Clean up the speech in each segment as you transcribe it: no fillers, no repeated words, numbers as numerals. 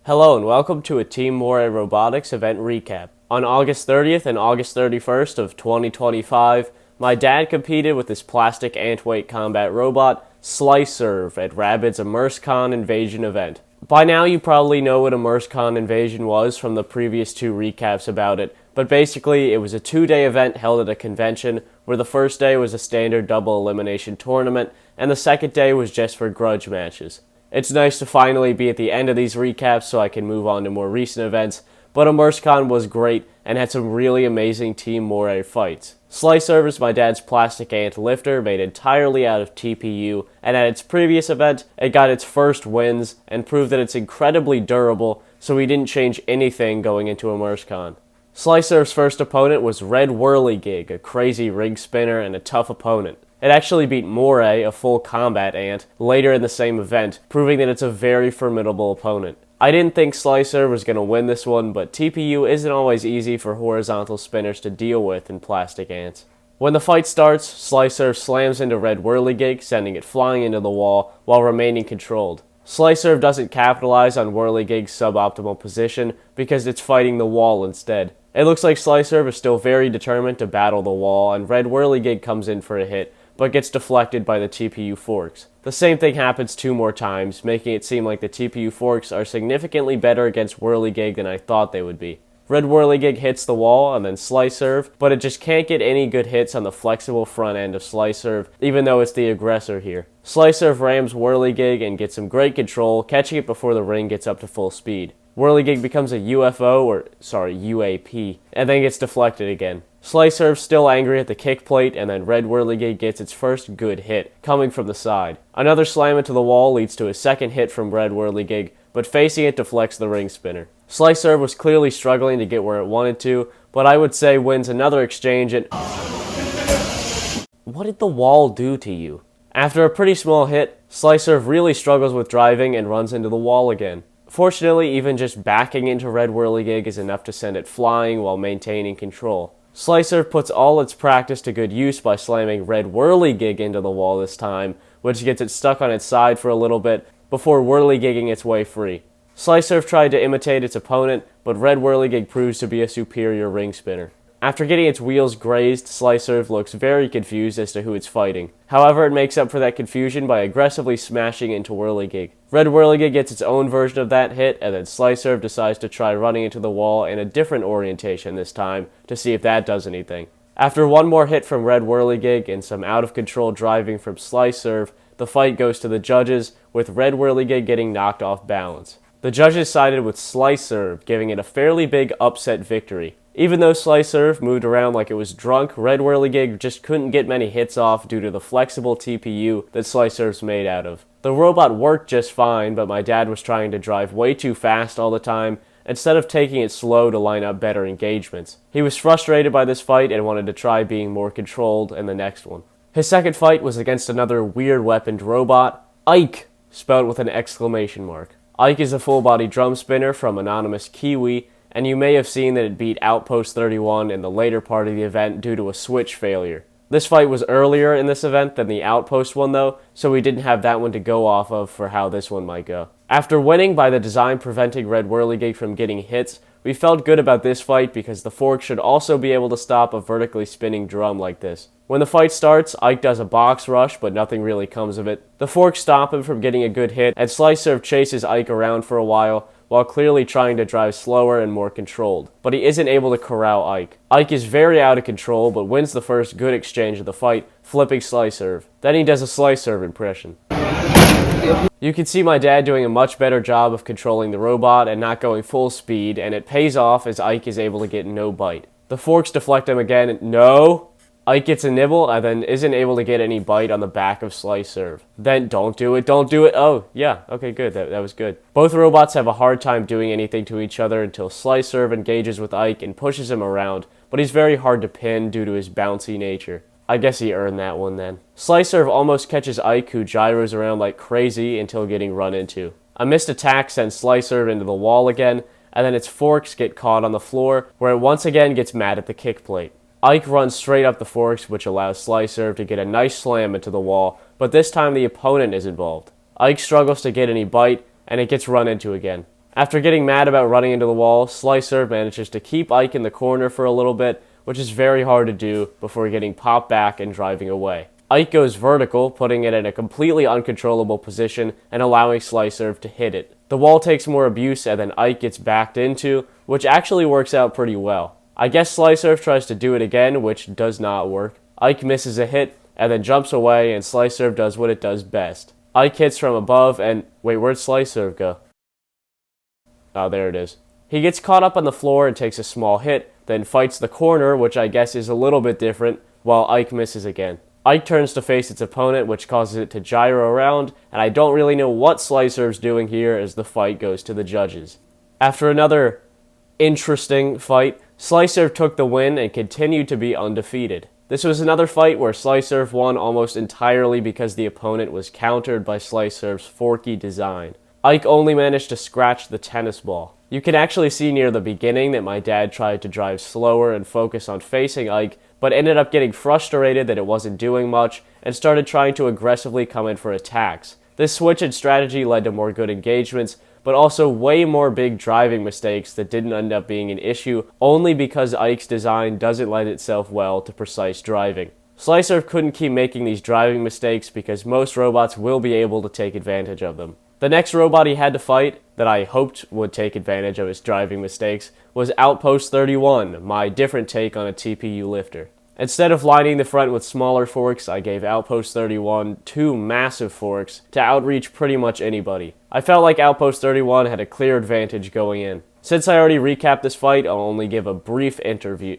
Hello and welcome to a Team Moray Robotics event recap. On August 30th and August 31st of 2025, my dad competed with his plastic ant-weight combat robot, Slicerve, at RABID's Immersecon Invasion event. By now you probably know what Immersecon Invasion was from the previous two recaps about it, but basically it was a 2-day event held at a convention where the first day was a standard double elimination tournament and the second day was just for grudge matches. It's nice to finally be at the end of these recaps so I can move on to more recent events, but Immersecon was great and had some really amazing Team Moray fights. Slicerve is my dad's plastic ant lifter made entirely out of TPU, and at its previous event, it got its first wins and proved that it's incredibly durable, so we didn't change anything going into Immersecon. Slicerve's first opponent was Red Whirly Gig, a crazy ring spinner and a tough opponent. It actually beat Moray, a full combat ant, later in the same event, proving that it's a very formidable opponent. I didn't think Slicerve was going to win this one, but TPU isn't always easy for horizontal spinners to deal with in plastic ants. When the fight starts, Slicerve slams into Red Whirly Gig, sending it flying into the wall while remaining controlled. Slicerve doesn't capitalize on Whirly Gig's suboptimal position because it's fighting the wall instead. It looks like Slicerve is still very determined to battle the wall, and Red Whirly Gig comes in for a hit, but gets deflected by the TPU forks. The same thing happens 2 more times, making it seem like the TPU forks are significantly better against Whirly Gig than I thought they would be. Red Whirly Gig hits the wall and then Slicerve, but it just can't get any good hits on the flexible front end of Slicerve, even though it's the aggressor here. Slicerve rams Whirly Gig and gets some great control, catching it before the ring gets up to full speed. Whirly Gig becomes a UAP, and then gets deflected again. Slicerve's still angry at the kick plate, and then Red Whirly Gig gets its first good hit, coming from the side. Another slam into the wall leads to a second hit from Red Whirly Gig, but facing it deflects the ring spinner. Slicerve was clearly struggling to get where it wanted to, but I would say wins another exchange and... What did the wall do to you? After a pretty small hit, Slicerve really struggles with driving and runs into the wall again. Fortunately, even just backing into Red Whirly Gig is enough to send it flying while maintaining control. Slicerve puts all its practice to good use by slamming Red Whirly Gig into the wall this time, which gets it stuck on its side for a little bit before Whirly Gigging its way free. Slicerve tried to imitate its opponent, but Red Whirly Gig proves to be a superior ring spinner. After getting its wheels grazed, Slicerve looks very confused as to who it's fighting. However, it makes up for that confusion by aggressively smashing into Whirly Gig. Red Whirly Gig gets its own version of that hit, and then Slicerve decides to try running into the wall in a different orientation this time to see if that does anything. After one more hit from Red Whirly Gig and some out-of-control driving from Slicerve, the fight goes to the judges, with Red Whirly Gig getting knocked off balance. The judges sided with Slicerve, giving it a fairly big upset victory. Even though Slicerve moved around like it was drunk, Red Whirly Gig just couldn't get many hits off due to the flexible TPU that Slicerve's made out of. The robot worked just fine, but my dad was trying to drive way too fast all the time, instead of taking it slow to line up better engagements. He was frustrated by this fight and wanted to try being more controlled in the next one. His second fight was against another weird weaponed robot, Ike, spelled with an exclamation mark. Ike is a full-body drum spinner from Anonymous Kiwi, and you may have seen that it beat Outpost 31 in the later part of the event due to a switch failure. This fight was earlier in this event than the Outpost one though, so we didn't have that one to go off of for how this one might go. After winning by the design preventing Red Whirly Gig from getting hits, we felt good about this fight because the fork should also be able to stop a vertically spinning drum like this. When the fight starts, Ike does a box rush, but nothing really comes of it. The forks stop him from getting a good hit, and Slicerve chases Ike around for a while clearly trying to drive slower and more controlled. But he isn't able to corral Ike. Ike is very out of control, but wins the first good exchange of the fight, flipping Slicerve. Then he does a Slicerve impression. You can see my dad doing a much better job of controlling the robot and not going full speed, and it pays off as Ike is able to get no bite. The forks deflect him again. No! Ike gets a nibble and then isn't able to get any bite on the back of Slicerve. Then don't do it. Oh, yeah, okay, good, that was good. Both robots have a hard time doing anything to each other until Slicerve engages with Ike and pushes him around, but he's very hard to pin due to his bouncy nature. I guess he earned that one then. Slicerve almost catches Ike, who gyros around like crazy until getting run into. A missed attack sends Slicerve into the wall again, and then its forks get caught on the floor, where it once again gets mad at the kick plate. Ike runs straight up the forks, which allows Slicerve to get a nice slam into the wall, but this time the opponent is involved. Ike struggles to get any bite, and it gets run into again. After getting mad about running into the wall, Slicer manages to keep Ike in the corner for a little bit, which is very hard to do before getting popped back and driving away. Ike goes vertical, putting it in a completely uncontrollable position and allowing Slicer to hit it. The wall takes more abuse and then Ike gets backed into, which actually works out pretty well. I guess Slicer tries to do it again, which does not work. Ike misses a hit and then jumps away, and Slicer does what it does best. Ike hits from above and... wait, where'd Slicer go? Oh, there it is. He gets caught up on the floor and takes a small hit, then fights the corner, which I guess is a little bit different, while Ike misses again. Ike turns to face its opponent, which causes it to gyro around, and I don't really know what Slicer's doing here as the fight goes to the judges. After another interesting fight, Slicer took the win and continued to be undefeated. This was another fight where Slicer won almost entirely because the opponent was countered by Slicer's forky design. Ike only managed to scratch the tennis ball. You can actually see near the beginning that my dad tried to drive slower and focus on facing Ike, but ended up getting frustrated that it wasn't doing much and started trying to aggressively come in for attacks. This switch in strategy led to more good engagements, but also way more big driving mistakes that didn't end up being an issue only because Ike's design doesn't lend itself well to precise driving. Slicer couldn't keep making these driving mistakes because most robots will be able to take advantage of them. The next robot he had to fight, that I hoped would take advantage of his driving mistakes, was Outpost 31, my different take on a TPU lifter. Instead of lining the front with smaller forks, I gave Outpost 31 two massive forks to outreach pretty much anybody. I felt like Outpost 31 had a clear advantage going in. Since I already recapped this fight, I'll only give a brief overview.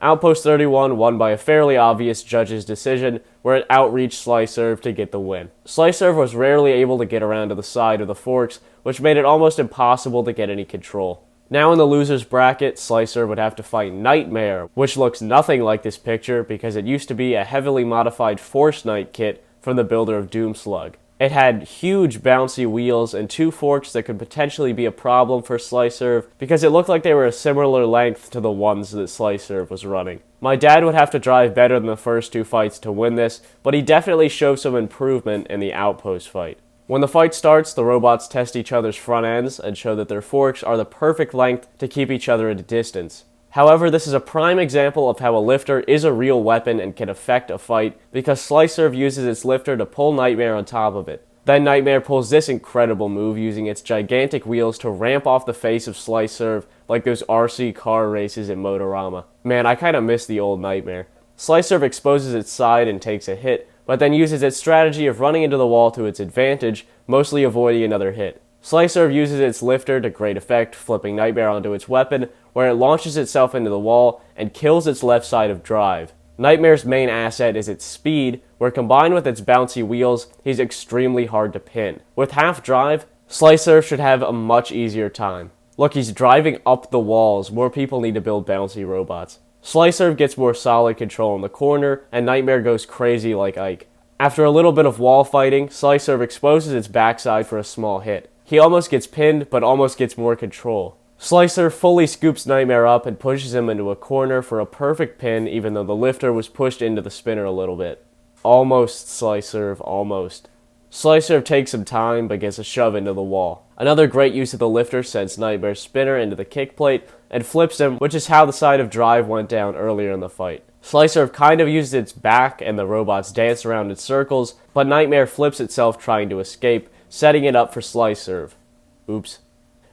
Outpost 31 won by a fairly obvious judge's decision, where it outreached Slicer to get the win. Slicer was rarely able to get around to the side of the forks, which made it almost impossible to get any control. Now in the loser's bracket, Slicer would have to fight Nightmare, which looks nothing like this picture because it used to be a heavily modified Force Knight kit from the builder of Doomslug. It had huge bouncy wheels and two forks that could potentially be a problem for Slicer because it looked like they were a similar length to the ones that Slicer was running. My dad would have to drive better than the first two fights to win this, but he definitely showed some improvement in the Outpost fight. When the fight starts, the robots test each other's front ends and show that their forks are the perfect length to keep each other at a distance. However, this is a prime example of how a lifter is a real weapon and can affect a fight because Slicer uses its lifter to pull Nightmare on top of it. Then Nightmare pulls this incredible move using its gigantic wheels to ramp off the face of Slicer like those RC car races in Motorama. Man, I kinda miss the old Nightmare. Slicer exposes its side and takes a hit, but then uses its strategy of running into the wall to its advantage, mostly avoiding another hit. Slicer uses its lifter to great effect, flipping Nightmare onto its weapon, where it launches itself into the wall and kills its left side of drive. Nightmare's main asset is its speed, where combined with its bouncy wheels, he's extremely hard to pin. With half drive, Slicer should have a much easier time. Look, he's driving up the walls. More people need to build bouncy robots. Slicer gets more solid control in the corner, and Nightmare goes crazy like Ike. After a little bit of wall fighting, Slicer exposes its backside for a small hit. He almost gets pinned, but almost gets more control. Slicer fully scoops Nightmare up and pushes him into a corner for a perfect pin, even though the lifter was pushed into the spinner a little bit. Almost, Slicer, almost. Slicer takes some time, but gets a shove into the wall. Another great use of the lifter sends Nightmare's spinner into the kick plate and flips him, which is how the side of drive went down earlier in the fight. Slicer kind of uses its back and the robots dance around in circles, but Nightmare flips itself trying to escape, setting it up for Slicer. Oops.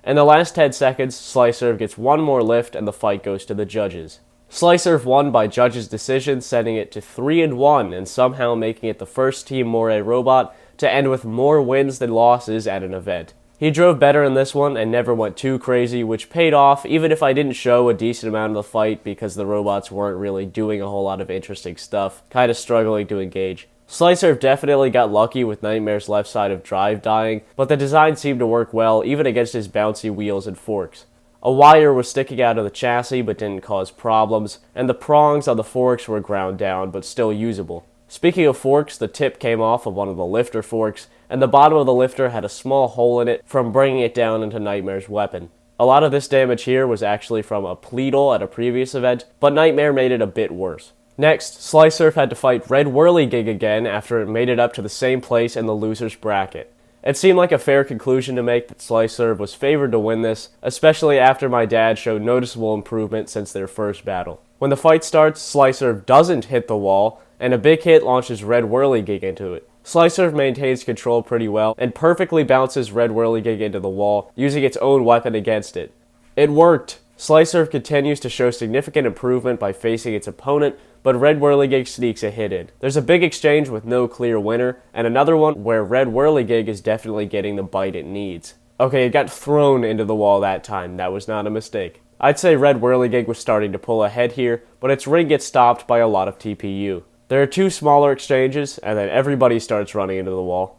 In the last 10 seconds, Slicer gets one more lift and the fight goes to the judges. Slicer won by judges' decision, setting it to 3-1 and somehow making it the first Team Moray robot to end with more wins than losses at an event. He drove better in this one and never went too crazy, which paid off even if I didn't show a decent amount of the fight because the robots weren't really doing a whole lot of interesting stuff, kinda struggling to engage. Slicer definitely got lucky with Nightmare's left side of drive dying, but the design seemed to work well even against his bouncy wheels and forks. A wire was sticking out of the chassis but didn't cause problems, and the prongs on the forks were ground down but still usable. Speaking of forks, the tip came off of one of the lifter forks, and the bottom of the lifter had a small hole in it from bringing it down into Nightmare's weapon. A lot of this damage here was actually from a pleatle at a previous event, but Nightmare made it a bit worse. Next, Slicerf had to fight Red Whirly Gig again after it made it up to the same place in the loser's bracket. It seemed like a fair conclusion to make that Slicerf was favored to win this, especially after my dad showed noticeable improvement since their first battle. When the fight starts, Slicerf doesn't hit the wall, and a big hit launches Red Whirly Gig into it. Slicerf maintains control pretty well, and perfectly bounces Red Whirly Gig into the wall, using its own weapon against it. It worked! Slicerf continues to show significant improvement by facing its opponent, but Red Whirly Gig sneaks a hit in. There's a big exchange with no clear winner, and another one where Red Whirly Gig is definitely getting the bite it needs. Okay, it got thrown into the wall that time, that was not a mistake. I'd say Red Whirly Gig was starting to pull ahead here, but its ring gets stopped by a lot of TPU. There are two smaller exchanges, and then everybody starts running into the wall.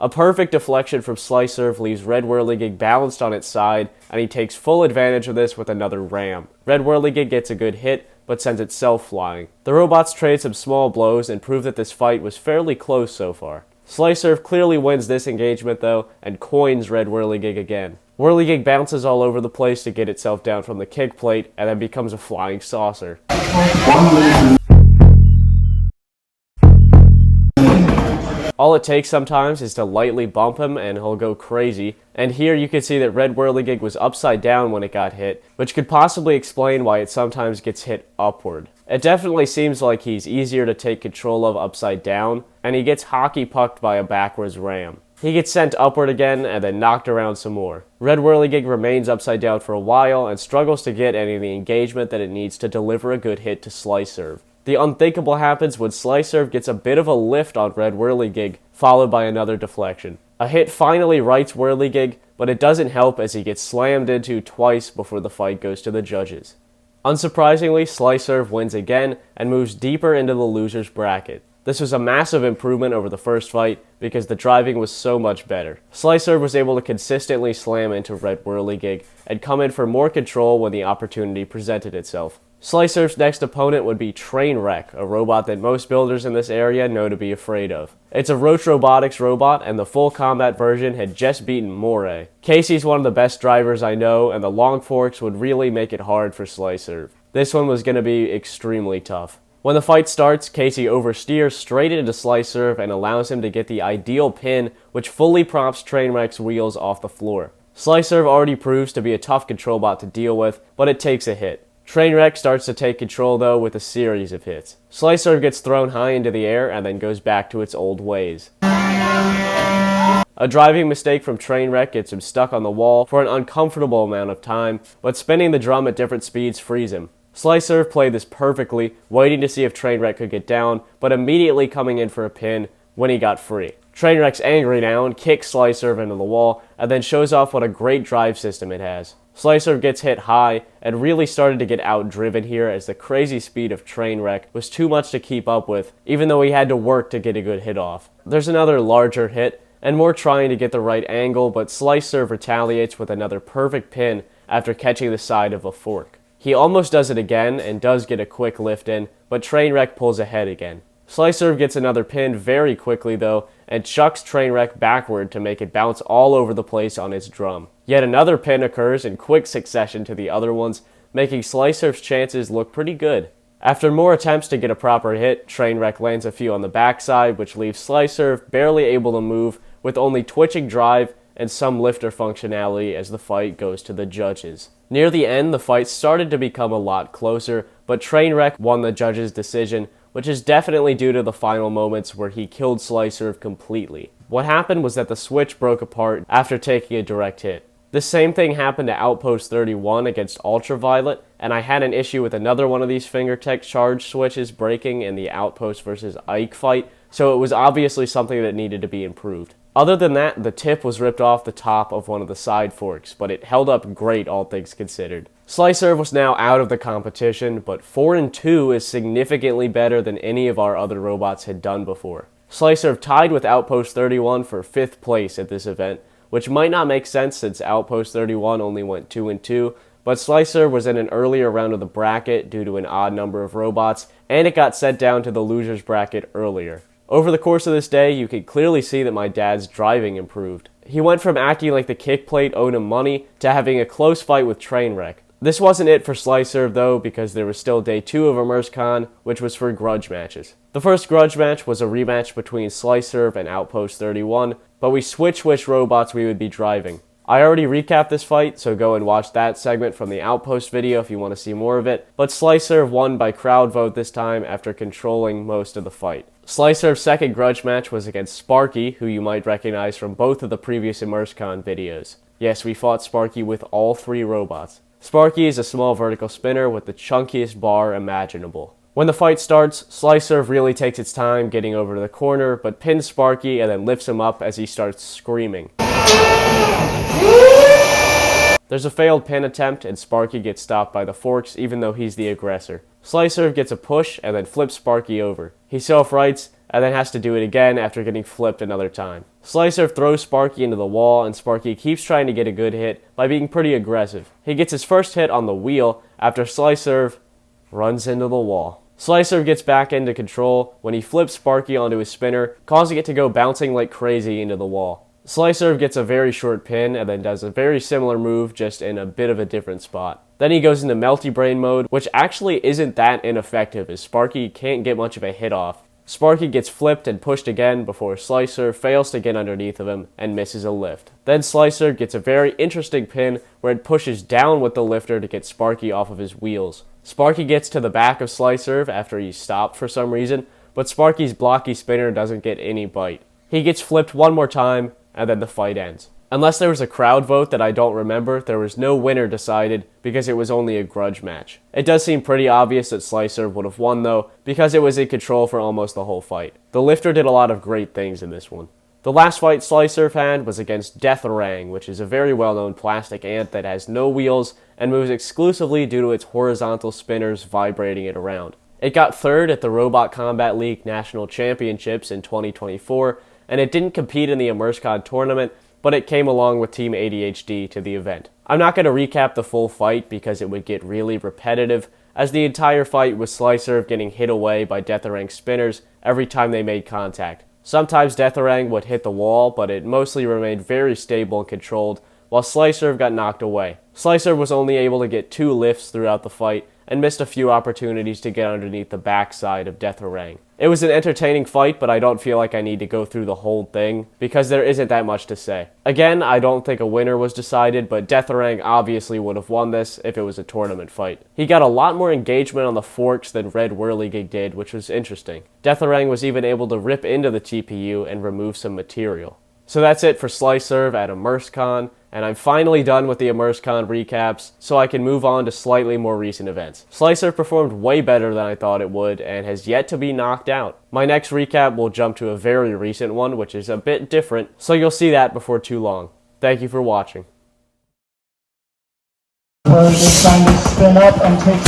A perfect deflection from Slicerf leaves Red Whirly Gig balanced on its side, and he takes full advantage of this with another ram. Red Whirly Gig gets a good hit, but sends itself flying. The robots trade some small blows and prove that this fight was fairly close so far. Slicerf clearly wins this engagement though, and coins Red Whirly Gig again. Whirly Gig bounces all over the place to get itself down from the kick plate, and then becomes a flying saucer. All it takes sometimes is to lightly bump him and he'll go crazy, and here you can see that Red Whirly Gig was upside down when it got hit, which could possibly explain why it sometimes gets hit upward. It definitely seems like he's easier to take control of upside down, and he gets hockey pucked by a backwards ram. He gets sent upward again and then knocked around some more. Red Whirly Gig remains upside down for a while and struggles to get any of the engagement that it needs to deliver a good hit to Slicerf. The unthinkable happens when Slicerf gets a bit of a lift on Red Whirly Gig, followed by another deflection. A hit finally rights Whirly Gig, but it doesn't help as he gets slammed into twice before the fight goes to the judges. Unsurprisingly, Slicerf wins again and moves deeper into the loser's bracket. This was a massive improvement over the first fight because the driving was so much better. Slicerf was able to consistently slam into Red Whirly Gig and come in for more control when the opportunity presented itself. Slicerf's next opponent would be Trainwreck, a robot that most builders in this area know to be afraid of. It's a Roach Robotics robot, and the full combat version had just beaten Moray. Casey's one of the best drivers I know, and the long forks would really make it hard for Slicerf. This one was going to be extremely tough. When the fight starts, Casey oversteers straight into Slicerf and allows him to get the ideal pin, which fully props Trainwreck's wheels off the floor. Slicerf already proves to be a tough control bot to deal with, but it takes a hit. Trainwreck starts to take control though with a series of hits. Slicerf gets thrown high into the air and then goes back to its old ways. A driving mistake from Trainwreck gets him stuck on the wall for an uncomfortable amount of time, but spinning the drum at different speeds frees him. Slicerf played this perfectly, waiting to see if Trainwreck could get down, but immediately coming in for a pin when he got free. Trainwreck's angry now and kicks Slicerf into the wall, and then shows off what a great drive system it has. Slicerf gets hit high, and really started to get outdriven here as the crazy speed of Trainwreck was too much to keep up with, even though he had to work to get a good hit off. There's another larger hit, and more trying to get the right angle, but Slicerf retaliates with another perfect pin after catching the side of a fork. He almost does it again, and does get a quick lift in, but Trainwreck pulls ahead again. Slicerf gets another pin very quickly though, and chucks Trainwreck backward to make it bounce all over the place on its drum. Yet another pin occurs in quick succession to the other ones, making Slicerf's chances look pretty good. After more attempts to get a proper hit, Trainwreck lands a few on the backside, which leaves Slicerf barely able to move, with only twitching drive and some lifter functionality as the fight goes to the judges. Near the end, the fight started to become a lot closer, but Trainwreck won the judges' decision, which is definitely due to the final moments where he killed Slicerf completely. What happened was that the switch broke apart after taking a direct hit. The same thing happened to Outpost 31 against Ultraviolet, and I had an issue with another one of these Fingertech charge switches breaking in the Outpost vs. Ike fight, so it was obviously something that needed to be improved. Other than that, the tip was ripped off the top of one of the side forks, but it held up great all things considered. Slicerf was now out of the competition, but 4-2 is significantly better than any of our other robots had done before. Slicerf tied with Outpost 31 for 5th place at this event, which might not make sense since Outpost 31 only went 2-2, but Slicerf was in an earlier round of the bracket due to an odd number of robots, and it got sent down to the loser's bracket earlier. Over the course of this day, you could clearly see that my dad's driving improved. He went from acting like the kick plate owed him money to having a close fight with Trainwreck. This wasn't it for Slicer though, because there was still day 2 of Immersecon, which was for Grudge matches. The first Grudge match was a rematch between Slicer and Outpost 31, but we switched which robots we would be driving. I already recapped this fight, so go and watch that segment from the Outpost video if you want to see more of it, but Slicer won by crowd vote this time after controlling most of the fight. Slicer's second Grudge match was against Sparky, who you might recognize from both of the previous Immersecon videos. Yes, we fought Sparky with all 3 robots. Sparky is a small vertical spinner with the chunkiest bar imaginable. When the fight starts, Slicer really takes its time getting over to the corner, but pins Sparky and then lifts him up as he starts screaming. There's a failed pin attempt and Sparky gets stopped by the forks even though he's the aggressor. Slicer gets a push and then flips Sparky over. He self-rights and then has to do it again after getting flipped another time. Slicer throws Sparky into the wall and Sparky keeps trying to get a good hit by being pretty aggressive. He gets his first hit on the wheel after Slicer runs into the wall. Slicer gets back into control when he flips Sparky onto his spinner, causing it to go bouncing like crazy into the wall. Slicer gets a very short pin and then does a very similar move just in a bit of a different spot. Then he goes into Melty Brain mode, which actually isn't that ineffective as Sparky can't get much of a hit off. Sparky gets flipped and pushed again before Slicer fails to get underneath of him and misses a lift. Then Slicer gets a very interesting pin where it pushes down with the lifter to get Sparky off of his wheels. Sparky gets to the back of Slicer after he's stopped for some reason, but Sparky's blocky spinner doesn't get any bite. He gets flipped one more time, and then the fight ends. Unless there was a crowd vote that I don't remember, there was no winner decided because it was only a Grudge match. It does seem pretty obvious that Slicer would have won though, because it was in control for almost the whole fight. The lifter did a lot of great things in this one. The last fight Slicer had was against Deatharang, which is a very well-known plastic ant that has no wheels and moves exclusively due to its horizontal spinners vibrating it around. It got 3rd at the Robot Combat League National Championships in 2024, and it didn't compete in the Immersecon tournament, but it came along with Team ADHD to the event. I'm not going to recap the full fight because it would get really repetitive, as the entire fight was Slicer getting hit away by Deatharang's spinners every time they made contact. Sometimes Deatharang would hit the wall, but it mostly remained very stable and controlled, while Slicer got knocked away. Slicer was only able to get 2 lifts throughout the fight, and missed a few opportunities to get underneath the backside of Deatharang. It was an entertaining fight, but I don't feel like I need to go through the whole thing, because there isn't that much to say. Again, I don't think a winner was decided, but Deatharang obviously would have won this if it was a tournament fight. He got a lot more engagement on the forks than Red Whirly Gig did, which was interesting. Deatharang was even able to rip into the TPU and remove some material. So that's it for Slicer at Immersecon, and I'm finally done with the Immersecon recaps, so I can move on to slightly more recent events. Slicer performed way better than I thought it would, and has yet to be knocked out. My next recap will jump to a very recent one, which is a bit different, so you'll see that before too long. Thank you for watching. We're just trying to spin up and take